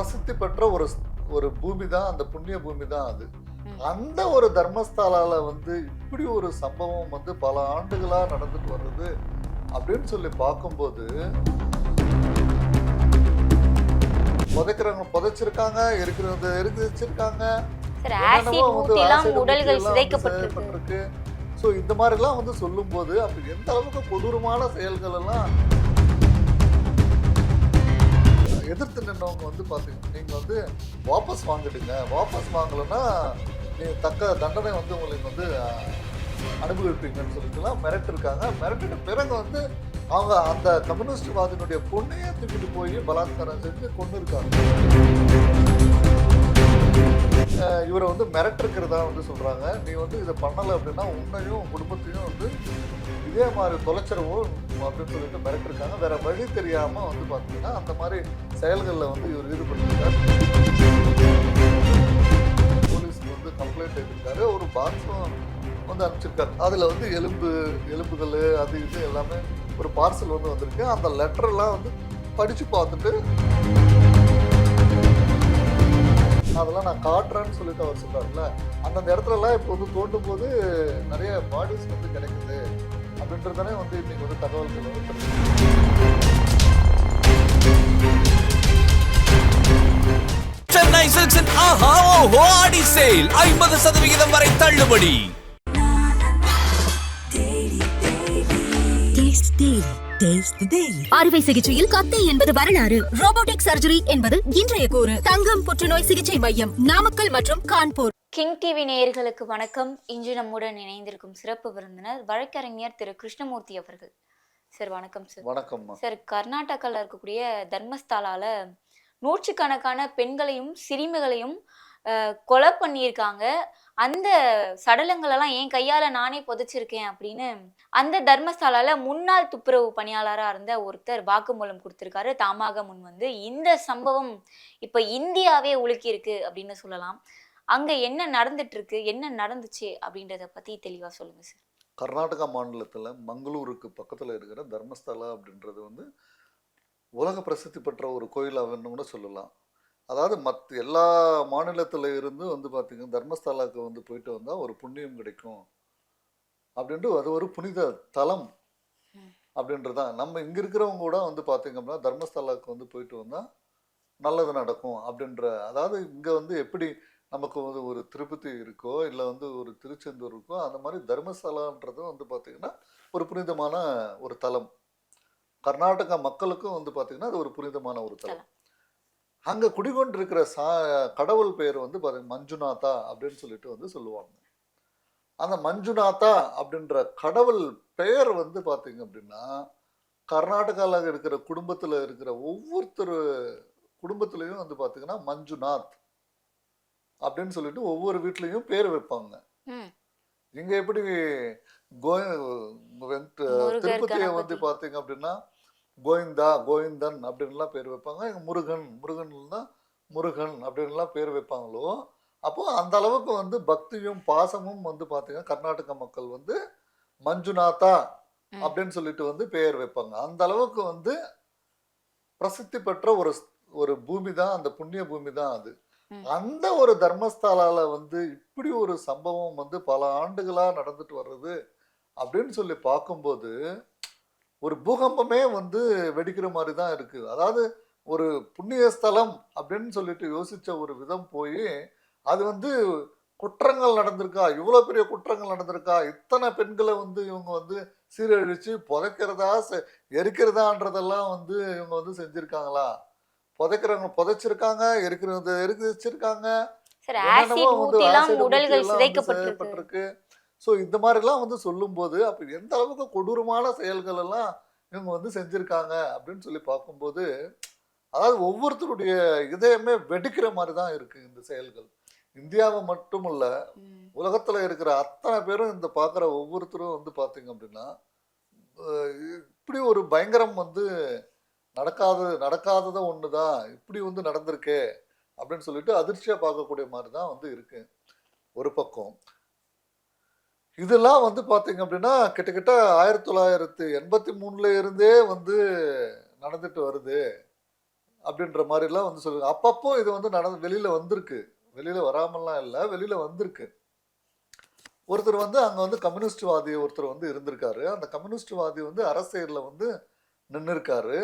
பிரசித்தி பெற்ற ஒரு பூமி தான், அந்த புண்ணிய பூமி தான் அது. அந்த ஒரு தர்மஸ்தலால இப்படி ஒரு சம்பவம் பல ஆண்டுகளா நடந்துட்டு வர்றது அப்படின்னு சொல்லி பார்க்கும்போது, புதைக்கிறவங்க புதைச்சிருக்காங்க, இருக்கிறவங்க எரிச்சிருக்காங்க, உடல்கள் சிதைக்கப்பட்டிருக்கு. ஸோ இந்த மாதிரிலாம் சொல்லும்போது அப்படி எந்த அளவுக்கு கொடூரமான செயல்கள் எல்லாம் எதிர்த்து நின்றவங்க பார்த்தீங்கன்னா, நீங்கள் வாபஸ் வாங்கிடுங்க, வாபஸ் வாங்கலைன்னா நீங்கள் தக்க தண்டனை உங்களுக்கு அனுபவிப்பீங்கன்னு சொல்லிட்டுலாம் மிரட்டிருக்காங்க. மிரட்டின பிறகு அவங்க அந்த கம்யூனிஸ்ட்வாதியினுடைய பொண்ணையே தூக்கிட்டு போய் பலாத்காரம் செஞ்சு கொண்டு இருக்காங்க. இவரை மிரட்டிருக்கிறதா சொல்கிறாங்க. நீ இதை பண்ணலை அப்படின்னா உன்னையும் குடும்பத்தையும் இதே மாதிரி தொலைச்சிடவும் அப்படின்னு சொல்லிட்டு மிரட்டிருக்காங்க. வேற வழி தெரியாமல் பார்த்தீங்கன்னா அந்த மாதிரி செயல்களில் இவர் ஈடுபட்டிருக்கார். போலீஸ்க்கு கம்ப்ளைண்ட் எழுதியிருக்காரு. ஒரு பாக்ஸும் அனுப்பிச்சிருக்காரு. அதில் எலும்புகள் அது இது எல்லாமே ஒரு பார்சல் வந்திருக்கு. அந்த லெட்டர்லாம் படித்து பார்த்துட்டு அதெல்லாம் நான் காட்டுறேன்னு சொல்லிட்டு அவர் சொல்றாருல, அந்தந்த இடத்துலலாம் இப்போ தோண்டும் போது நிறைய பாடிஸ் கிடைக்குது அப்படின்றதானே இன்னைக்கு தகவல்கள் சென்னை சில்க்ஸின் ஆஹா ஓஹோ ஆடி சேல் 50% வரை தள்ளுபடி. அறுவை சிகிச்சையில் கத்தை என்பது வரலாறு, ரோபோட்டிக் சர்ஜரி என்பது இன்றைய கூறு. தங்கம் புற்றுநோய் சிகிச்சை மையம், நாமக்கல் மற்றும் கான்பூர். கிங் டிவி நேயர்களுக்கு வணக்கம். இன்று நம்முடன் இணைந்திருக்கும் சிறப்பு விருந்தினர் வழக்கறிஞர் திரு கிருஷ்ணமூர்த்தி அவர்கள். சார் வணக்கம் சார். வணக்கம் சார். கர்நாடகாவில் இருக்கக்கூடிய தர்மஸ்தலால நூற்றுக்கணக்கான பெண்களையும் சிறுமிகளையும் கொலை பண்ணியிருக்காங்க. அந்த சடலங்களெல்லாம் என் கையால் நானே புதைச்சிருக்கேன் அப்படின்னு அந்த தர்மஸ்தலால முன்னாள் துப்புரவு பணியாளராக இருந்த ஒருத்தர் வாக்குமூலம் கொடுத்துருக்காரு. தாமாக முன் இந்த சம்பவம் இப்போ இந்தியாவே உலுக்கியிருக்கு அப்படின்னு சொல்லலாம். அங்கே என்ன நடந்துட்டு இருக்கு, என்ன நடந்துச்சு அப்படின்றத பற்றி தெளிவாக சொல்லுங்கள் சார். கர்நாடகா மாநிலத்தில் மங்களூருக்கு பக்கத்தில் இருக்கிற தர்மஸ்தலா அப்படின்றது உலக பிரசித்தி பெற்ற ஒரு கோயில் அப்படின்னு கூட சொல்லலாம். அதாவது எல்லா மாநிலத்தில் இருந்து பார்த்தீங்கன்னா தர்மஸ்தலாவுக்கு போயிட்டு வந்தால் ஒரு புண்ணியம் கிடைக்கும் அப்படின்ட்டு அது ஒரு புனித தலம் அப்படின்றதான். நம்ம இங்கே இருக்கிறவங்க கூட பார்த்தீங்க அப்படின்னா தர்மஸ்தலாவுக்கு போயிட்டு வந்தால் நல்லது நடக்கும் அப்படின்ற, அதாவது இங்கே எப்படி நமக்கு ஒரு திருப்பதி இருக்கோ இல்லை ஒரு திருச்செந்தூர் இருக்கோ, அந்த மாதிரி தர்மஸ்தலான்றது பார்த்தீங்கன்னா ஒரு புனிதமான ஒரு தலம். கர்நாடகா மக்களுக்கும் பார்த்தீங்கன்னா அது ஒரு புனிதமான ஒரு தலம். அங்கே குடிகொண்டிருக்கிற கடவுள் பெயர் பார்த்தீங்கன்னா மஞ்சுநாதா அப்படின்னு சொல்லிட்டு சொல்லுவாங்க. அந்த மஞ்சுநாதா அப்படின்ற கடவுள் பெயர் பார்த்தீங்க அப்படின்னா கர்நாடகாவில் இருக்கிற குடும்பத்தில் இருக்கிற ஒவ்வொருத்தர் குடும்பத்திலையும் பார்த்தீங்கன்னா மஞ்சுநாத் அப்படின்னு சொல்லிட்டு ஒவ்வொரு வீட்லையும் பேர் வைப்பாங்க. இங்க எப்படி திருப்பதியை பார்த்தீங்க அப்படின்னா கோவிந்தா, கோவிந்தன் அப்படின்லாம் பேர் வைப்பாங்க. இங்கே முருகன்னா முருகன் அப்படின்லாம் பேர் வைப்பாங்களோ, அப்போ அந்த அளவுக்கு பக்தியும் பாசமும் பார்த்தீங்கன்னா கர்நாடக மக்கள் மஞ்சுநாதா அப்படின்னு சொல்லிட்டு பேர் வைப்பாங்க. அந்த அளவுக்கு பிரசித்தி பெற்ற ஒரு பூமி தான், அந்த புண்ணிய பூமி தான் அது. அந்த ஒரு தர்மஸ்தலால இப்படி ஒரு சம்பவம் பல ஆண்டுகளா நடந்துட்டு வர்றது அப்படின்னு சொல்லி பார்க்கும்போது ஒரு பூகம்பமே வெடிக்கிற மாதிரி தான் இருக்கு. அதாவது ஒரு புண்ணிய ஸ்தலம் அப்படின்னு சொல்லிட்டு யோசிச்ச ஒரு விதம் போய் அது குற்றங்கள் நடந்திருக்கா, இவ்வளோ பெரிய குற்றங்கள் நடந்திருக்கா, இத்தனை பெண்களை இவங்க சீரழிச்சு புதைக்கிறதா எரிக்கிறதான்றதெல்லாம் இவங்க செஞ்சிருக்காங்களா? புதைக்கிறவங்க புதைச்சிருக்காங்க, எரிக்கிறவங்க எரிச்சிருக்காங்க, உடல்கள் சிதைக்கப்பட்டிருக்கு. ஸோ இந்த மாதிரிலாம் சொல்லும்போது அப்போ எந்த அளவுக்கு கொடூரமான செயல்கள் எல்லாம் இவங்க செஞ்சுருக்காங்க அப்படின்னு சொல்லி பார்க்கும்போது, அதாவது ஒவ்வொருத்தருடைய இதயமே வெடிக்கிற மாதிரி தான் இருக்குது இந்த செயல்கள். இந்தியாவை மட்டும் இல்லை, உலகத்தில் இருக்கிற அத்தனை பேரும் இந்த பார்க்குற ஒவ்வொருத்தரும் பார்த்தீங்க அப்படின்னா இப்படி ஒரு பயங்கரம் நடக்காதத ஒன்று தான் இப்படி நடந்திருக்கு அப்படின்னு சொல்லிட்டு அதிர்ச்சியாக பார்க்கக்கூடிய மாதிரி தான் இருக்கு ஒரு பக்கம். இதெல்லாம் பார்த்தீங்க அப்படின்னா கிட்டத்தட்ட 1983 இருந்தே நடந்துட்டு வருது அப்படின்ற மாதிரிலாம் வந்து சொல்லுவாங்க. அப்பப்போ இது வந்து வெளியில வந்திருக்கு. வெளியில வராமல்லாம் இல்லை, வெளியில வந்திருக்கு. ஒருத்தர் வந்து அங்க வந்து கம்யூனிஸ்ட்வாதி ஒருத்தர் வந்து இருந்திருக்காரு. அந்த கம்யூனிஸ்ட்வாதி வந்து அரசியல்ல வந்து நின்னுருக்காரு.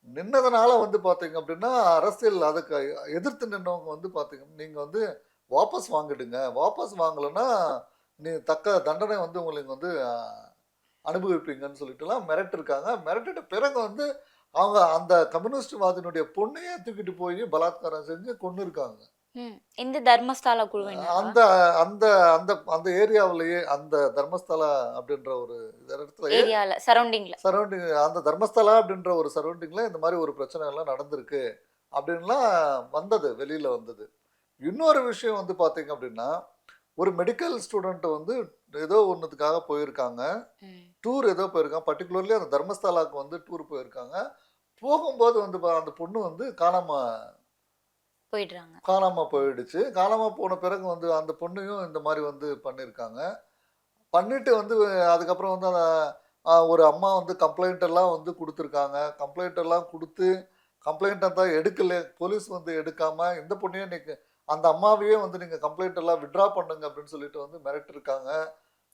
நின்னதுனால வந்து பார்த்தீங்க அப்படின்னா, அரசியல் அதுக்கு எதிர்த்து நின்னவங்க வந்து பார்த்தீங்க நீங்க வந்து வாபஸ் வாங்கிடுங்க. வாபஸ் வாங்கலன்னா, நீ தக்க தண்டனை வந்து உங்களுக்கு வந்து அனுபவிப்பீங்கன்னு சொல்லிட்டுலாம் மிரட்டிருக்காங்க. மிரட்டிட்ட பிறகு வந்து அவங்க அந்த கம்யூனிஸ்ட்வாதியினுடைய பொண்ணையே தூக்கிட்டு போய் பலாத்காரம் செஞ்சு கொன்னுருக்காங்க. இந்த தர்மஸ்தாலா குழுவினர் அந்த அந்த அந்த அந்த ஏரியாவிலேயே அந்த தர்மஸ்தலா அப்படின்ற ஒரு இடத்துல ஏரியால சரௌண்டிங்ல சரௌண்டிங் அந்த தர்மஸ்தலா அப்படின்ற ஒரு சரௌண்டிங்ல இந்த மாதிரி ஒரு பிரச்சனை எல்லாம் நடந்திருக்கு அப்படின்லாம் வந்தது, வெளியில வந்தது. இன்னொரு விஷயம் வந்து பாத்தீங்க அப்படின்னா, ஒரு மெடிக்கல் ஸ்டூடெண்ட் வந்து ஏதோ ஒன்றுத்துக்காக போயிருக்காங்க, டூர் ஏதோ போயிருக்காங்க, பர்டிகுலர்லி அந்த தர்மஸ்தலாவுக்கு வந்து டூர் போயிருக்காங்க. போகும்போது வந்து அந்த பொண்ணு வந்து காணாம போயிடுச்சு. காணாம போன பிறகு வந்து அந்த பொண்ணையும் இந்த மாதிரி வந்து பண்ணியிருக்காங்க. பண்ணிட்டு வந்து அதுக்கப்புறம் வந்து ஒரு அம்மா வந்து கம்ப்ளைண்ட் எல்லாம் வந்து கொடுத்துருக்காங்க. கம்ப்ளைண்ட் எல்லாம் கொடுத்து கம்ப்ளைண்ட்டை தான் எடுக்கல. போலீஸ் வந்து எடுக்காம இந்த பொண்ணையே அந்த அம்மாவையே வந்து நீங்க கம்ப்ளைண்ட் எல்லாம் வித்ட்ரா பண்ணுங்க அப்படின்னு சொல்லிட்டு வந்து மிரட்டிருக்காங்க.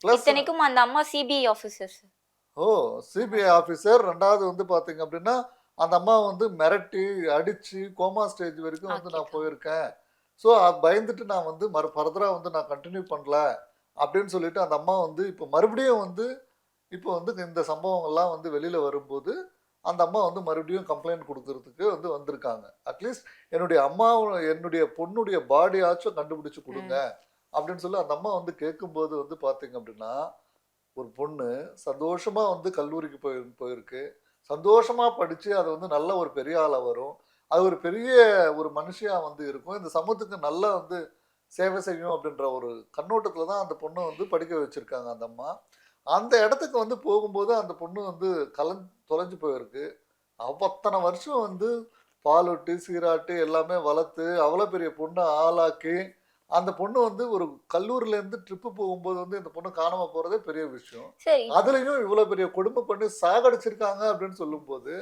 பிளஸ் இத்தனைக்கும் அந்த அம்மா சிபிஐ ஆபீசர்ஸ். CBI officer. ரெண்டாவது வந்து பார்த்தீங்க அப்படின்னா, அந்த அம்மா வந்து மிரட்டி அடிச்சு கோமா ஸ்டேஜ் வரைக்கும் வந்து நான் போயிருக்கேன். ஸோ அது பயந்துட்டு நான் வந்து ஃபர்தராக வந்து நான் கண்டினியூ பண்ணல அப்படின்னு சொல்லிட்டு அந்த அம்மா வந்து இப்போ மறுபடியும் வந்து இப்போ வந்து இந்த சம்பவங்கள்லாம் வந்து வெளியில் வரும்போது அந்த அம்மா வந்து மறுபடியும் கம்ப்ளைண்ட் கொடுக்கறதுக்கு வந்து வந்திருக்காங்க. அட்லீஸ்ட் என்னுடைய பொண்ணுடைய பாடியாச்சும் கண்டுபிடிச்சு கொடுங்க அப்படின்னு சொல்லி அந்த அம்மா வந்து கேட்கும்போது வந்து பார்த்தீங்க அப்படின்னா, ஒரு பொண்ணு சந்தோஷமா வந்து கல்லூரிக்கு போயிருக்கு, சந்தோஷமா படிச்சு அது வந்து நல்ல ஒரு பெரிய ஆளா வரும், அது ஒரு பெரிய ஒரு மனுஷியா வந்து இருக்கும், இந்த சமூகத்துக்கு நல்லா வந்து சேவை செய்யும் அப்படின்ற ஒரு கண்ணோட்டத்துல தான் அந்த பொண்ணை வந்து படிக்க வச்சிருக்காங்க அந்த அம்மா. அந்த இடத்துக்கு வந்து போகும்போது அந்த பொண்ணு வந்து தொலைஞ்சு போயிருக்கு. அத்தனை வருஷம் வந்து பாலூட்டி சீராட்டி எல்லாமே வளர்த்து அவ்வளோ பெரிய பொண்ணை ஆளாக்கி அந்த பொண்ணு வந்து ஒரு கல்லூரில இருந்து ட்ரிப்பு போகும்போது வந்து இந்த பொண்ணு காணாம போறதே பெரிய விஷயம். அதுலயும் இவ்வளவு பெரிய கொடுமை பண்ணி சாகடிச்சிருக்காங்க அப்படின்னு சொல்லும் போது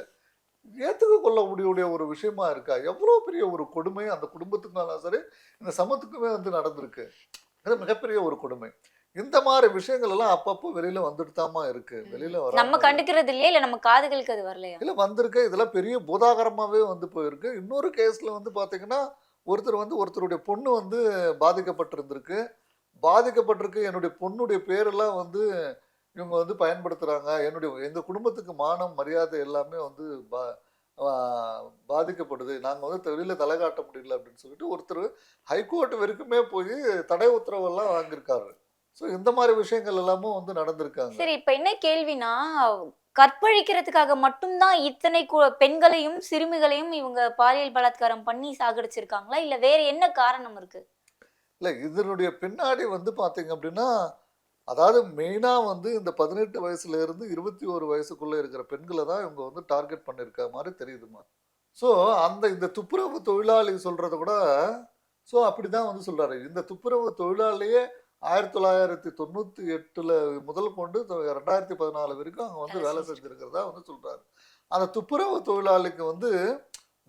ஏத்துக்க கொள்ள முடிய ஒரு விஷயமா இருக்கா? எவ்வளவு பெரிய ஒரு கொடுமை அந்த குடும்பத்துக்கும் சரி இந்த சமூகத்துக்குமே வந்து நடந்திருக்கு. அது மிகப்பெரிய ஒரு கொடுமை. இந்த மாதிரி விஷயங்கள் எல்லாம் அப்பப்போ வெளியில வந்துட்டு தாமா இருக்கு. வெளியில வர நம்ம கண்டுக்கிறது இல்லையா, இல்ல நம்ம காதுகளுக்கு அது வரலையா? இல்ல வந்திருக்கு. இதெல்லாம் பெரிய பூதாகரமாவே வந்து போயிருக்கு. இன்னொரு கேஸ்ல வந்து பாத்தீங்கன்னா, ஒருத்தருடைய பொண்ணு வந்து பாதிக்கப்பட்டிருக்கு. என்னுடைய பொண்ணுடைய பேரெல்லாம் வந்து இவங்க வந்து பயன்படுத்துறாங்க. எங்க குடும்பத்துக்கு மானம் மரியாதை எல்லாமே வந்து பாதிக்கப்படுது. நாங்க வந்து வெளியில தலை காட்ட முடியல அப்படின்னு சொல்லிட்டு ஒருத்தர் ஹைகோர்ட் வரைக்குமே போய் தடை உத்தரவெல்லாம் வாங்கியிருக்காரு. ஸோ இந்த மாதிரி விஷயங்கள் எல்லாமும் வந்து நடந்திருக்காங்க. சரி, இப்ப என்ன கேள்வினா, கற்பழிக்கிறதுக்காக மட்டும்தான் இத்தனை பெண்களையும் சிறுமிகளையும் இவங்க பாலியல் பலாத்காரம் பண்ணி சாகடிச்சிருக்காங்களா, இல்ல வேற என்ன காரணம் இருக்கு? இல்ல இதனுடைய பின்னாடி வந்து பாத்தீங்க அப்படின்னா, அதாவது மெயினா வந்து இந்த 18 வயசுல இருந்து 21 வயசுக்குள்ள இருக்கிற பெண்களை தான் இவங்க வந்து டார்கெட் பண்ணிருக்க மாதிரி தெரியுதுமா. ஸோ இந்த துப்புரவு தொழிலாளி சொல்றத கூட அப்படிதான் வந்து சொல்றாரு. இந்த துப்புரவு தொழிலாளியே 1998 முதல் கொண்டு 2014 வரைக்கும் அங்க வந்து வேலை செஞ்சிருக்கிறதா வந்து சொல்றாரு. அந்த துப்புரவு தொழிலாளிக்கு வந்து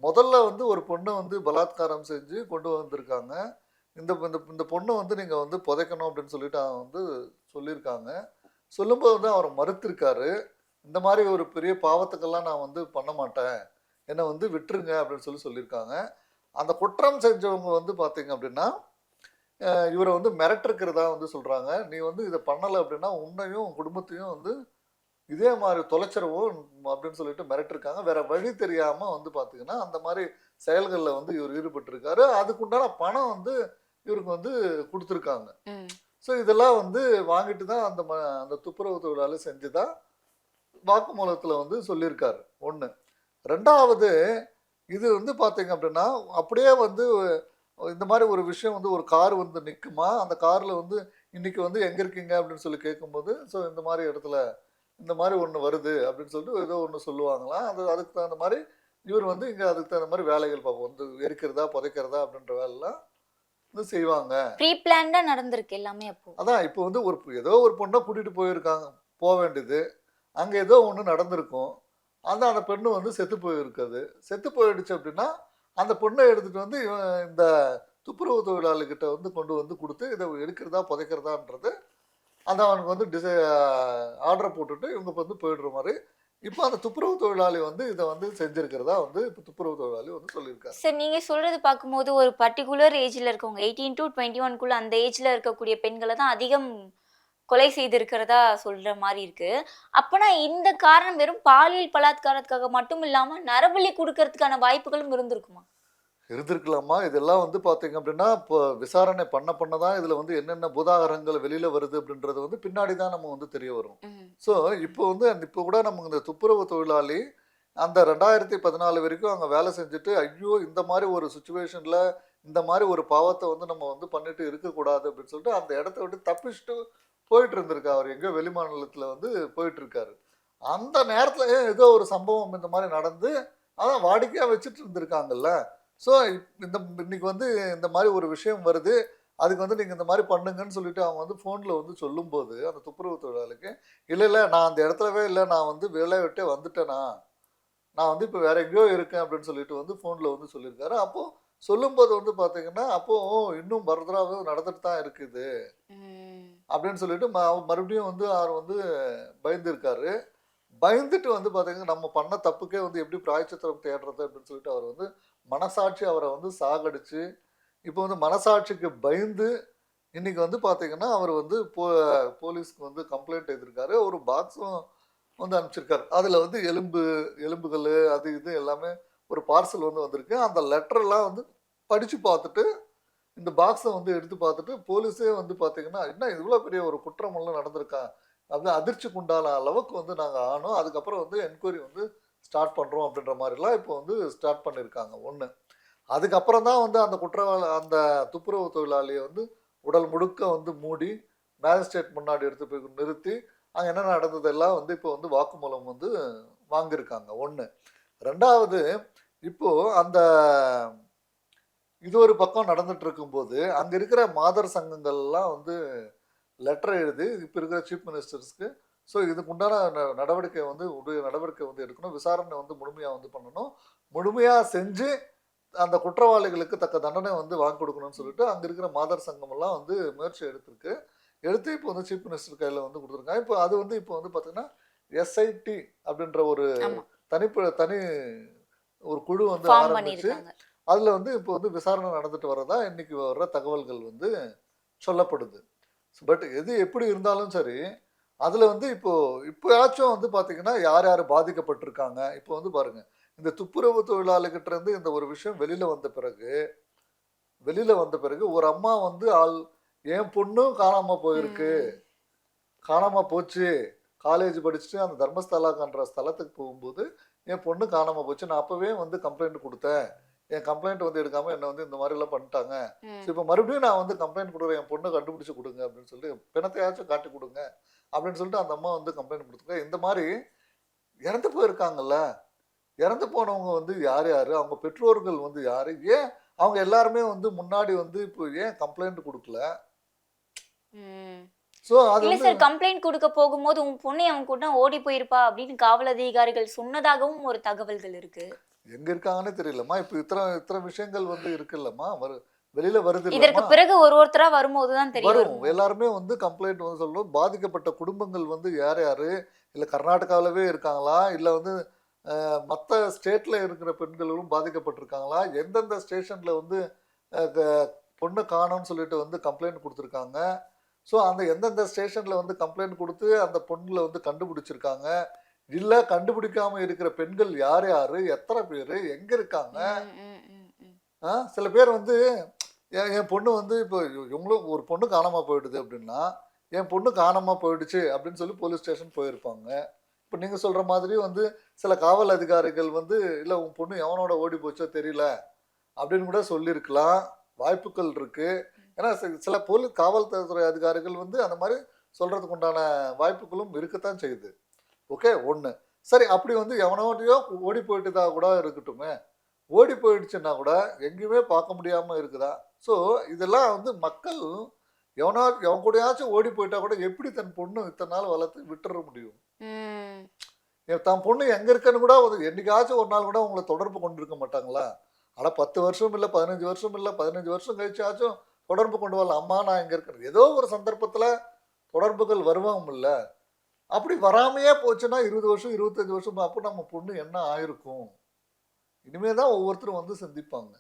முதல்ல வந்து ஒரு பொண்ணை வந்து பலாத்காரம் செஞ்சு கொண்டு வந்திருக்காங்க. இந்த பொண்ணை வந்து நீங்க வந்து புதைக்கணும் அப்படின்னு சொல்லிட்டு அவன் வந்து சொல்லியிருக்காங்க. சொல்லும்போது வந்து அவர் மறுத்திருக்காரு. இந்த மாதிரி ஒரு பெரிய பாவத்துக்கெல்லாம் நான் வந்து பண்ண மாட்டேன், என்னை வந்து விட்டுருங்க அப்படின்னு சொல்லியிருக்காங்க. அந்த குற்றம் செஞ்சவங்க வந்து பார்த்தீங்க அப்படின்னா, இவரை வந்து மிரட்டிருக்கிறதா வந்து சொல்றாங்க. நீ வந்து இதை பண்ணலை அப்படின்னா உன்னையும் உன் குடும்பத்தையும் வந்து இதே மாதிரி தொலைச்சிருவோம் அப்படின்னு சொல்லிட்டு மிரட்டிருக்காங்க. வேற வழி தெரியாம வந்து பார்த்தீங்கன்னா அந்த மாதிரி செயல்களில் வந்து இவர் ஈடுபட்டிருக்காரு. அதுக்குண்டான பணம் வந்து இவருக்கு வந்து கொடுத்துருக்காங்க. ஸோ இதெல்லாம் வந்து வாங்கிட்டு தான் அந்த துப்புரவு தொழிலாளி செஞ்சுதான் வாக்குமூலத்தில் வந்து சொல்லியிருக்காரு. ஒன்று. ரெண்டாவது, இது வந்து பார்த்தீங்க அப்படின்னா அப்படியே வந்து இந்த மாதிரி ஒரு விஷயம் வந்து ஒரு கார் வந்து நிற்குமா, அந்த காரில் வந்து இன்னைக்கு வந்து எங்கே இருக்கீங்க அப்படின்னு சொல்லி கேட்கும்போது, ஸோ இந்த மாதிரி இடத்துல இந்த மாதிரி ஒன்று வருது அப்படின்னு சொல்லிட்டு ஏதோ ஒன்று சொல்லுவாங்களாம். அதுக்கு தகுந்த மாதிரி இவர் வந்து இங்கே அதுக்கு தகுந்த மாதிரி வேலைகள் பார்ப்போம், வந்து எரிக்கிறதா புதைக்கிறதா அப்படின்ற வேலைலாம் வந்து செய்வாங்க. ப்ரீ பிளான்டா நடந்திருக்கு எல்லாமே. அப்போ அதான் இப்போ வந்து ஏதோ ஒரு பொண்ணை கூட்டிகிட்டு போயிருக்காங்க, போக வேண்டியது. அங்கே ஏதோ ஒன்று நடந்திருக்கும். அந்த பெண்ணு வந்து செத்து போயிருக்குது. செத்து போயிடுச்சு அப்படின்னா அந்த பொண்ணை எடுத்துட்டு வந்து இந்த துப்புரவு தொழிலாளிகிட்ட வந்து கொண்டு வந்து கொடுத்து இதை எடுக்கிறதா புதைக்கிறதான்றது அந்த அவனுக்கு வந்து ஆர்டரை போட்டுட்டு இவங்க வந்து போயிடுற மாதிரி இப்போ அந்த துப்புரவு தொழிலாளி வந்து இதை வந்து செஞ்சிருக்கிறதா வந்து இப்போ துப்புரவு தொழிலாளி வந்து சொல்லியிருக்காரு. சார் நீங்க சொல்றது பார்க்கும்போது ஒரு பர்டிகுலர் ஏஜ்ல இருக்கவங்க 18 to 21 அந்த ஏஜ்ல இருக்கக்கூடிய பெண்களை தான் அதிகம் கொலை செய்திருக்கிறதா சொல்ற மாதிரி இருக்கு. அப்பனா இந்த காரணம் வெறும் பாலியல் பலாத்காரத்துக்காக மட்டும் இல்லாம நரபலி கொடுக்கறதுக்கான வாய்ப்புகளும் இருந்திருக்குமா? இருந்திருக்கலாமா? இதெல்லாம் வந்து பார்த்தீங்க அப்படின்னா இப்போ விசாரணை பண்ண தான் இதில் வந்து என்னென்ன பூதாகரங்கள் வெளியில் வருது அப்படின்றது வந்து பின்னாடி தான் நம்ம வந்து தெரிய வரும். ஸோ இப்போ வந்து இப்போ கூட நமக்கு இந்த துப்புரவு தொழிலாளி அந்த 2014 வரைக்கும் அங்கே வேலை செஞ்சுட்டு ஐயோ இந்த மாதிரி ஒரு சுச்சுவேஷனில் இந்த மாதிரி ஒரு பாவத்தை வந்து நம்ம வந்து பண்ணிட்டு இருக்கக்கூடாது அப்படின்னு சொல்லிட்டு அந்த இடத்த விட்டு தப்பிச்சுட்டு போயிட்டு இருந்திருக்காரு. அவர் எங்கேயோ வெளிமாநிலத்தில் வந்து போயிட்டு இருக்காரு. அந்த நேரத்தில் ஏதோ ஒரு சம்பவம் இந்த மாதிரி நடந்து அதான் வாடிக்கையாக வச்சுட்டு இருந்திருக்காங்கல்ல. ஸோ இன்னைக்கு வந்து இந்த மாதிரி ஒரு விஷயம் வருது, அதுக்கு வந்து நீங்கள் இந்த மாதிரி பண்ணுங்கன்னு சொல்லிட்டு அவங்க வந்து ஃபோனில் வந்து சொல்லும்போது அந்த துப்புரவு தொழிலாளிக்கு இல்லை நான் அந்த இடத்துலவே இல்லை, நான் வந்து வேலையை விட்டே வந்துட்டேனா, நான் வந்து இப்போ வேற எங்கேயோ இருக்கேன் அப்படின்னு சொல்லிட்டு வந்து ஃபோனில் வந்து சொல்லியிருக்காரு. அப்போது சொல்லும்போது வந்து பார்த்தீங்கன்னா அப்போது இன்னும் பரதராக நடந்துட்டு தான் இருக்குது அப்படின்னு சொல்லிட்டு மறுபடியும் வந்து அவர் வந்து பயந்துருக்காரு. பயந்துட்டு வந்து பார்த்தீங்கன்னா நம்ம பண்ண தப்புக்கே வந்து எப்படி பிராயச்சித்திரம் தேடுறது அப்படின்னு சொல்லிட்டு அவர் வந்து மனசாட்சி அவரை வந்து சாகடிச்சு இப்போ வந்து மனசாட்சிக்கு பயந்து இன்னைக்கு வந்து பார்த்தீங்கன்னா அவர் வந்து போலீஸ்க்கு வந்து கம்ப்ளைண்ட் எழுதியிருக்காரு. ஒரு பாக்ஸும் வந்து அனுப்பிச்சிருக்காரு. அதில் வந்து எலும்புகள் அது இது எல்லாமே ஒரு பார்சல் வந்து வந்திருக்கு. அந்த லெட்டரெல்லாம் வந்து படித்து பார்த்துட்டு இந்த பாக்ஸை வந்து எடுத்து பார்த்துட்டு போலீஸே வந்து பார்த்தீங்கன்னா என்ன இவ்வளோ பெரிய ஒரு குற்றமெல்லாம் நடந்திருக்கா அப்படி அதிர்ச்சிக்குண்டான அளவுக்கு வந்து நாங்கள் ஆனோம். அதுக்கப்புறம் வந்து என்கொயரி வந்து ஸ்டார்ட் பண்ணுறோம் அப்படின்ற மாதிரிலாம் இப்போ வந்து ஸ்டார்ட் பண்ணியிருக்காங்க. ஒன்று அதுக்கப்புறம் தான் வந்து அந்த அந்த துப்புரவு தொழிலாளியை வந்து உடல் முழுக்க வந்து மூடி மேஜிஸ்ட்ரேட் முன்னாடி எடுத்து போய் நிறுத்தி அங்கே என்ன நடந்ததெல்லாம் வந்து இப்போ வந்து வாக்குமூலம் வந்து வாங்கியிருக்காங்க. ஒன்று. ரெண்டாவது இப்போது அந்த இது ஒரு பக்கம் நடந்துட்டு இருக்கும்போது அங்கே இருக்கிற மாதர் சங்கங்கள்லாம் வந்து லெட்டர் எழுதி இப்போ இருக்கிற சீஃப் மினிஸ்டர்ஸ்க்கு ஸோ இதுக்கு உண்டான நடவடிக்கை வந்து எடுக்கணும், விசாரணை வந்து முழுமையாக வந்து பண்ணணும், முழுமையாக செஞ்சு அந்த குற்றவாளிகளுக்கு தக்க தண்டனை வந்து வாங்கி கொடுக்கணும்னு சொல்லிட்டு அங்கே இருக்கிற மாதர் சங்கமெல்லாம் வந்து முயற்சி எடுத்து இப்போ வந்து சீஃப் மினிஸ்டர் கையில் வந்து கொடுத்துருக்காங்க. இப்போ அது வந்து இப்போ வந்து பார்த்தீங்கன்னா எஸ்ஐடி அப்படின்ற ஒரு தனி ஒரு குழு வந்து ஆரம்பிச்சு அதில் வந்து இப்போ வந்து விசாரணை நடந்துட்டு வரதா இன்னைக்கு வர்ற தகவல்கள் வந்து சொல்லப்படுது. பட் எது எப்படி இருந்தாலும் சரி அதில் வந்து இப்போயாச்சும் வந்து பார்த்தீங்கன்னா யார் யார் பாதிக்கப்பட்டிருக்காங்க. இப்போ வந்து பாருங்க இந்த துப்புரவு தொழிலாளிகிட்ட இருந்து இந்த ஒரு விஷயம் வெளியில் வந்த பிறகு ஒரு அம்மா வந்து என் பொண்ணும் காணாமல் போச்சு, காலேஜ் படிச்சுட்டு அந்த தர்மஸ்தலான்ற ஸ்தலத்துக்கு போகும்போது என் பொண்ணு காணாமல் போச்சு, நான் அப்போவே வந்து கம்ப்ளைண்ட் கொடுத்தேன், என் கம்ப்ளைண்ட் வந்து எடுக்காம என்னை வந்து இந்த மாதிரிலாம் பண்ணிட்டாங்க, இப்போ மறுபடியும் நான் வந்து கம்ப்ளைண்ட் கொடுக்குறேன், என் பொண்ணை கண்டுபிடிச்சு கொடுங்க அப்படின்னு சொல்லி பிணத்தையாச்சும் காட்டி கொடுங்க அப்படின்னு சொல்லிட்டு அந்த அம்மா வந்து கம்ப்ளைண்ட் கொடுத்துருங்க. இந்த மாதிரி இறந்து போயிருக்காங்கல்ல, இறந்து போனவங்க வந்து யார் அவங்க பெற்றோர்கள் வந்து யார், ஏன் அவங்க எல்லாருமே வந்து முன்னாடி வந்து இப்போ ஏன் கம்ப்ளைண்ட் கொடுக்கல? சோ அது இல்ல சார், கம்ப்ளைண்ட் கொடுக்க போகும்போது உங்க பொண்ணு அவங்க கூட ஓடி போயிருப்பா அப்படின்னு காவல் அதிகாரிகள் சொன்னதாகவும் ஒரு தகவல்கள் இருக்கு. எங்க இருக்காங்கன்னு தெரியலமா. இப்போ இத்தனை விஷயங்கள் வந்து இருக்குல்லம்மா, வெளியில வருது. இதற்கு பிறகு ஒருத்தரா வரும்போதுதான் தெரியும். எல்லாருமே வந்து கம்ப்ளைண்ட் வந்து சொல்றோம். பாதிக்கப்பட்ட குடும்பங்கள் வந்து யாரு இல்ல கர்நாடகாவிலவே இருக்காங்களா, இல்ல வந்து மற்ற ஸ்டேட்ல இருக்கிற பெண்களும் பாதிக்கப்பட்டிருக்காங்களா, எந்தெந்த ஸ்டேஷன்ல வந்து பொண்ணு காணோம்னு சொல்லிட்டு வந்து கம்ப்ளைண்ட் கொடுத்துருக்காங்க, ஸோ அந்த எந்தெந்த ஸ்டேஷன்ல வந்து கம்ப்ளைண்ட் கொடுத்து அந்த பொண்ணுல வந்து கண்டுபிடிச்சிருக்காங்க, இல்ல கண்டுபிடிக்காம இருக்கிற பெண்கள் யார் எத்தனை பேர் எங்க இருக்காங்க. சில பேர் வந்து என் பொண்ணு வந்து இப்போ இவங்களும் ஒரு பொண்ணு காணாம போயிடுது அப்படின்னா என் பொண்ணு காணாம போயிடுச்சு அப்படின்னு சொல்லி போலீஸ் ஸ்டேஷன் போயிருப்பாங்க. இப்போ நீங்க சொல்ற மாதிரி வந்து சில காவல் அதிகாரிகள் வந்து இல்ல உன் பொண்ணு எவனோட ஓடி போச்சோ தெரியல அப்படின்னு கூட சொல்லியிருக்கலாம், வாய்ப்புகள் இருக்கு. ஏன்னா சில காவல்துறை அதிகாரிகள் வந்து அந்த மாதிரி சொல்றதுக்கு உண்டான வாய்ப்புகளும் இருக்கத்தான் செய்யுது. ஓகே, ஒன்று. சரி, அப்படி வந்து எவனோடையோ ஓடி போயிட்டுதா கூட இருக்கட்டுமே, ஓடி போயிடுச்சுன்னா கூட எங்கேயுமே பார்க்க முடியாமல் இருக்குதா? ஸோ இதெல்லாம் வந்து மக்கள் எவன் கூடயாச்சும் ஓடி போயிட்டா கூட எப்படி தன் பொண்ணு இத்தனை நாள் வளர்த்து விட்டுற முடியும்? தான் பொண்ணு எங்க இருக்குன்னு கூட என்னைக்காச்சும் ஒரு நாள் கூட உங்களை தொடர்பு கொண்டிருக்க மாட்டாங்களா? ஆனா 10 வருஷம் இல்ல, 15 வருஷம் இல்ல, 15 வருஷம் கழிச்சாச்சும் தொடர்பு கொண்டு வரலாம். அம்மா நான் இங்க இருக்கிறேன். ஏதோ ஒரு சந்தர்ப்பத்துல தொடர்புகள் வருவாங்க இல்ல. அப்படி வராமையே போச்சுன்னா 20 வருஷம் 25 வருஷம் அப்போ நம்ம பொண்ணு என்ன ஆயிருக்கும்? இனிமே தான் ஒவ்வொருத்தரும் வந்து சிந்திப்பாங்க.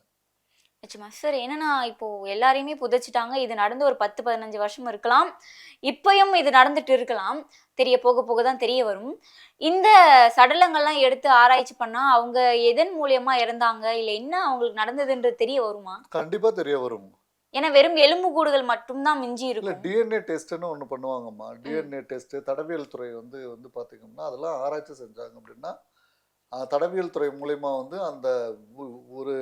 நிச்சயமா சார். என்னன்னா இப்போ எல்லாரையுமே புதைச்சிட்டாங்க. இது நடந்து ஒரு 10-15 வருஷம் இருக்கலாம். இப்பயும் இது நடந்துட்டு இருக்கலாம். போக போக தான் தெரிய வரும். இந்த சடலங்கள்லாம் எடுத்து ஆராய்ச்சி பண்ணா அவங்க எதன் மூலியமா இறந்தாங்க, இல்ல என்ன அவங்களுக்கு நடந்ததுன்றது தெரிய வருமா? கண்டிப்பா தெரிய வரும். ஏன்னா வெறும் எலும்புக்கூடுகள் மட்டும்தான் மிஞ்சி இல்ல இருக்கும். டிஎன்ஏ டெஸ்ட்னு ஒண்ணு பண்ணுவாங்கம்மா. டிஎன்ஏ டெஸ்ட் தடவியல் துறை வந்து வந்து பாத்தீங்கன்னா அதெல்லாம் ஆராய்ச்சி செஞ்சாங்க அப்படின்னா தடவியல் துறை மூலியமா வந்து அந்த ஒரு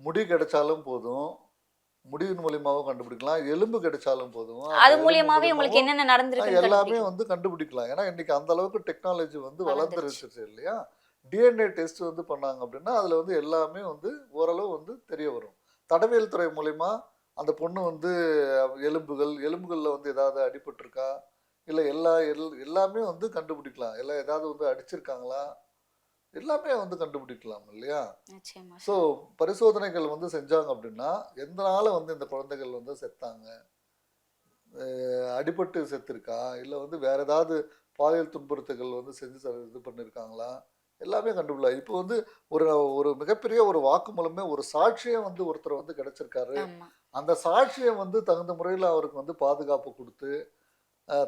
முடி கிடைச்சாலும் போதும், முடிவின் மூலியமாவும் கண்டுபிடிக்கலாம். எலும்பு கிடைச்சாலும் போதும், அது அந்த எலும்பு மூலியமாவே உங்களுக்கு மூலியமாவும் என்னென்ன நடந்திருக்குன்னு எல்லாமே கண்டுபிடிக்கலாம். வந்து கண்டுபிடிக்கலாம். ஏன்னா இன்னைக்கு அந்த அளவுக்கு டெக்னாலஜி வந்து வளர்ந்துருச்சு. வளர்ந்துருச்சு இல்லையா? டிஎன்ஏ டெஸ்ட் வந்து பண்ணாங்க அப்படின்னா அதுல வந்து எல்லாமே வந்து ஓரளவு வந்து தெரிய வரும். தடவியல் துறை மூலியமா அந்த பொண்ணு வந்து எலும்புகள்ல வந்து ஏதாவது அடிபட்டிருக்கா, இல்ல எல்லாமே வந்து கண்டுபிடிக்கலாம். எல்லாம் ஏதாவது வந்து அடிச்சிருக்காங்களா, எல்லாமே வந்து கண்டுபிடிக்கலாம் இல்லையா? நிச்சயமா ஸோ சார். பரிசோதனைகள் வந்து செஞ்சாங்க அப்படின்னா எதனால வந்து இந்த குழந்தைகள் வந்து செத்தாங்க, அடிபட்டு செத்துருக்கா, இல்லை வந்து வேற ஏதாவது பாலியல் துன்புறுத்தல்கள் வந்து செஞ்சு இது பண்ணியிருக்காங்களா, எல்லாமே கண்டுபிடிக்கலாம். இப்போ வந்து ஒரு ஒரு மிகப்பெரிய ஒரு வாக்குமூலமே ஒரு சாட்சியம் வந்து ஒருத்தர் வந்து கிடைச்சிருக்காரு. ஆமா. அந்த சாட்சியம் வந்து தகுந்த முறையில் அவருக்கு வந்து பாதுகாப்பு கொடுத்து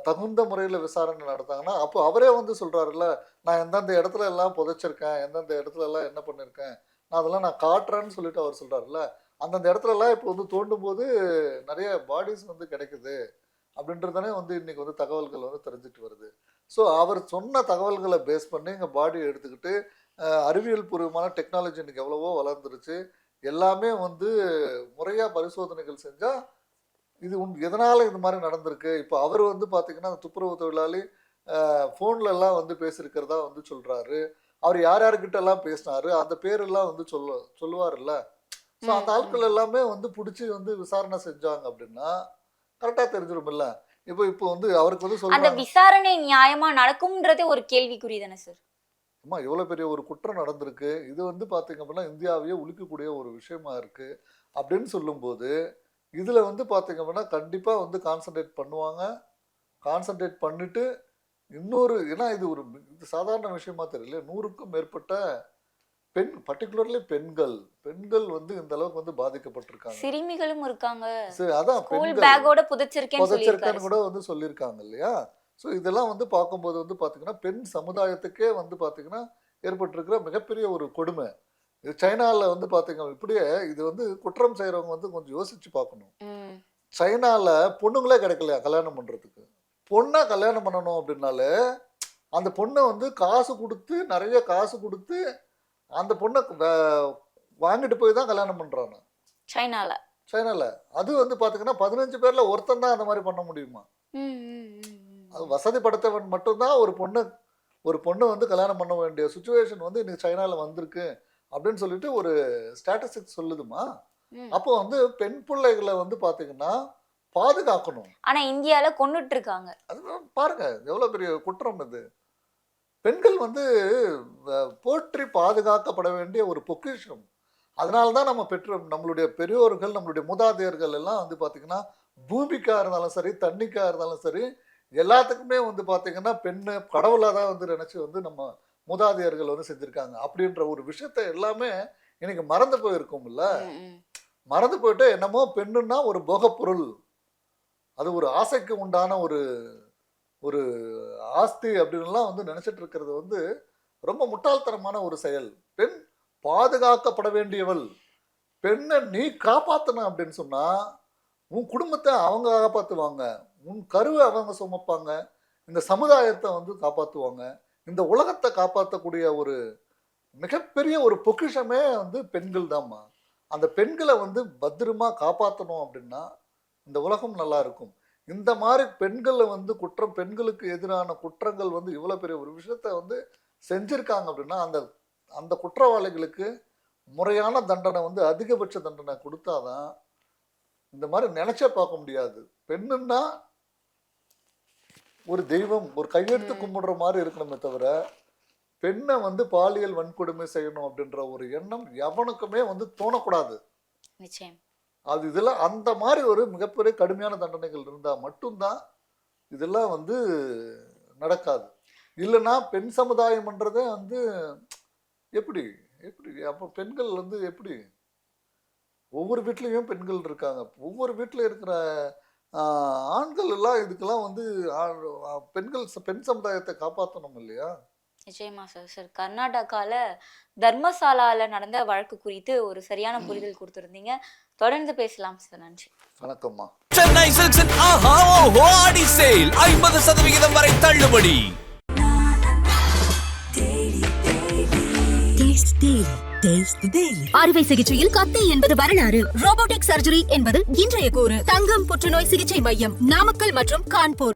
தகுந்த முறையில் விசாரணை நடத்தாங்கன்னா அப்போ அவரே வந்து சொல்றாருல்ல, நான் எந்தெந்த இடத்துல எல்லாம் புதைச்சிருக்கேன், எந்தெந்த இடத்துல எல்லாம் என்ன பண்ணியிருக்கேன், அதெல்லாம் நான் காட்டுறேன்னு சொல்லிட்டு அவர் சொல்றாருல்ல. அந்தந்த இடத்துல எல்லாம் இப்போ வந்து தோண்டும் போது நிறைய பாடிஸ் வந்து கிடைக்குது அப்படின்றதானே வந்து இன்னைக்கு வந்து தகவல்கள் வந்து தெரிஞ்சுட்டு வருது. ஸோ அவர் சொன்ன தகவல்களை பேஸ் பண்ணி இங்கே பாடியை எடுத்துக்கிட்டு அறிவியல் பூர்வமான டெக்னாலஜி இன்னைக்கு எவ்வளவோ வளர்ந்துருச்சு. எல்லாமே வந்து முறையாக பரிசோதனைகள் செஞ்சால் இது எதனால் இது மாதிரி நடந்திருக்கு. இப்போ அவர் வந்து பார்த்தீங்கன்னா அந்த துப்புரவு தொழிலாளி ஃபோன்ல எல்லாம் வந்து பேசியிருக்கிறதா வந்து சொல்கிறாரு. அவர் யார் யார்கிட்ட எல்லாம் பேசினாரு அந்த பேரெல்லாம் வந்து சொல்லுவார்ல. ஸோ அந்த ஆட்கள் எல்லாமே வந்து பிடிச்சி வந்து விசாரணை செஞ்சாங்க அப்படின்னா கரெக்டாக தெரிஞ்சிருமில்ல. இப்போ வந்து அவருக்கு வந்து அந்த சொல்றாங்க, விசாரணை நியாயமா நடக்கும்ன்றதே ஒரு கேள்விக்குறி தானே சார்? அம்மா எவ்வளோ பெரிய ஒரு குற்றம் நடந்திருக்கு, இது வந்து பார்த்தீங்க அப்படின்னா இந்தியாவையே உலுக்கக்கூடிய ஒரு விஷயமா இருக்கு அப்படின்னு சொல்லும்போது இதில் வந்து பார்த்தீங்க அப்படின்னா கண்டிப்பாக வந்து கான்சன்ட்ரேட் பண்ணுவாங்க. கான்சன்ட்ரேட் பண்ணிட்டு இன்னொரு ஏன்னா இது ஒரு இது சாதாரண விஷயமா தெரியல. 100க்கும் மேற்பட்ட பர்டிகுலர்லி பெண்கள் வந்து இந்த அளவுக்கு வந்து பாதிக்கப்பட்டிருக்காங்க. சிறுமிகளும் இருக்காங்க. சரி, அதான் ஸ்கூல் பெண்கள் பேக்கோட புதைச்சிருக்கேன்னு புதைச்சிருக்கேன்னு சொல்லியிருக்காரு. கூட வந்து சொல்லியிருக்காங்க இல்லையா? ஸோ இதெல்லாம் வந்து பார்க்கும்போது வந்து பார்த்தீங்கன்னா பெண் சமுதாயத்துக்கே வந்து பார்த்தீங்கன்னா ஏற்பட்டிருக்கிற மிகப்பெரிய ஒரு கொடுமை. இது சைனாவில் வந்து பார்த்தீங்க இப்படியே இது வந்து குற்றம் செய்கிறவங்க வந்து கொஞ்சம் யோசிச்சு பார்க்கணும். ம். சைனாவில் பொண்ணுங்களே கிடைக்கலையா கல்யாணம் பண்ணுறதுக்கு? பொண்ணை கல்யாணம் பண்ணணும் அப்படின்னாலே அந்த பொண்ணை வந்து காசு கொடுத்து நிறைய காசு கொடுத்து அந்த பொண்ணை வாங்கிட்டு போய் தான் கல்யாணம் பண்ணுறாங்க சைனாவில். அது வந்து பார்த்தீங்கன்னா 15 பேரில் ஒருத்தன் தான் அந்த மாதிரி பண்ண முடியுமா? அது வசதி படைத்தவன் மட்டும்தான் ஒரு பொண்ணு வந்து கல்யாணம் பண்ண வேண்டிய சுச்சுவேஷன் வந்து இன்னைக்கு சைனாவில் வந்திருக்கு அப்படின்னு சொல்லிட்டு ஒரு ஸ்டாட்டிஸ்டிக்ஸ் சொல்லுதுமா. அப்போ வந்து பெண் பிள்ளைகளை வந்து பார்த்தீங்கன்னா பாதுகாக்கணும். ஆனா இந்தியால கொன்னுட்டு இருக்காங்க. அது பாருங்க எவ்வளவு பெரிய குற்றம் இது. பெண்கள் வந்து போற்றி பாதுகாக்கப்பட வேண்டிய ஒரு பொக்கிஷம். அதனால்தான் நம்மளுடைய பெரியோர்கள் நம்மளுடைய மூதாதையர்கள் எல்லாம் வந்து பார்த்தீங்கன்னா பூமிக்கா இருந்தாலும் சரி தண்ணிக்கா இருந்தாலும் சரி எல்லாத்துக்குமே வந்து பார்த்தீங்கன்னா பெண்ணு கடவுளாக தான் வந்து நினைச்சு வந்து நம்ம மூதாதையர்கள் வந்து செஞ்சிருக்காங்க. அப்படின்ற ஒரு விஷயத்த எல்லாமே இன்னைக்கு மறந்து போயிருக்கோம்ல. மறந்து போயிட்டு என்னமோ பெண்ணுன்னா ஒரு போகப்பொருள், அது ஒரு ஆசைக்கு உண்டான ஒரு ஒரு ஆஸ்தி அப்படின்லாம் வந்து நினைச்சிட்டு இருக்கிறது வந்து ரொம்ப முட்டாள்தனமான ஒரு செயல். பெண் பாதுகாக்கப்பட வேண்டியவள். பெண்ணை நீ காப்பாற்றணும் அப்படின்னு சொன்னா உன் குடும்பத்தை அவங்க காப்பாற்றுவாங்க, உன் கருவை அவங்க சுமப்பாங்க, இந்த சமுதாயத்தை வந்து காப்பாற்றுவாங்க, இந்த உலகத்தை காப்பாற்றக்கூடிய ஒரு மிகப்பெரிய ஒரு பொக்கிஷமே வந்து பெண்கள் தான்மா. அந்த பெண்களை வந்து பத்திரமா காப்பாற்றணும் அப்படின்னா இந்த உலகம் நல்லா இருக்கும். இந்த மாதிரி பெண்களை வந்து பெண்களுக்கு எதிரான குற்றங்கள் வந்து இவ்வளோ பெரிய ஒரு விஷயத்த வந்து செஞ்சிருக்காங்க அப்படின்னா அந்த குற்றவாளிகளுக்கு முறையான தண்டனை வந்து அதிகபட்ச தண்டனை கொடுத்தாதான் இந்த மாதிரி நினைச்சே பார்க்க முடியாது. பெண்ணுன்னா ஒரு தெய்வம், ஒரு கையெடுத்து கும்பிடுற மாதிரி இருக்கணுமே தவிர பெண்ணை வந்து பாலியல் வன்கொடுமை செய்யணும் அப்படின்ற ஒரு எண்ணம் எவனுக்குமே வந்து தோணக்கூடாது. நிச்சயம். அது இதில் அந்த மாதிரி ஒரு மிகப்பெரிய கடுமையான தண்டனைகள் இருந்தால் மட்டும்தான் இதெல்லாம் வந்து நடக்காது. இல்லைன்னா பெண் சமுதாயம்ன்றதே வந்து எப்படி எப்படி அப்போ பெண்கள் வந்து எப்படி ஒவ்வொரு வீட்லேயும் பெண்கள் இருக்காங்க. ஒவ்வொரு வீட்டில் இருக்கிற ஆண்கள் எல்லாம் இதுக்கெல்லாம் வந்து பெண் சமுதாயத்தை காப்பாற்றணும் இல்லையா? நிச்சயமா சார். கர்நாடகால தர்மசாலால நடந்த வழக்கு குறித்து ஒரு சரியான புரிதல் கொடுத்திருந்தீங்க. தொடர்ந்து பேசலாம் சார். நன்றி. வணக்கம்மா. சென்னை சில்க்ஸின் ஆஹா ஓஹோ ஆடி சேல் 50% வரை தள்ளுபடி. அறுவை சிகிச்சையில் கத்தை என்பது வரலாறு, ரோபோட்டிக் சர்ஜரி என்பது இன்றைய கூறு. தங்கம் புற்றுநோய் சிகிச்சை மையம், நாமக்கல் மற்றும் கான்பூர்.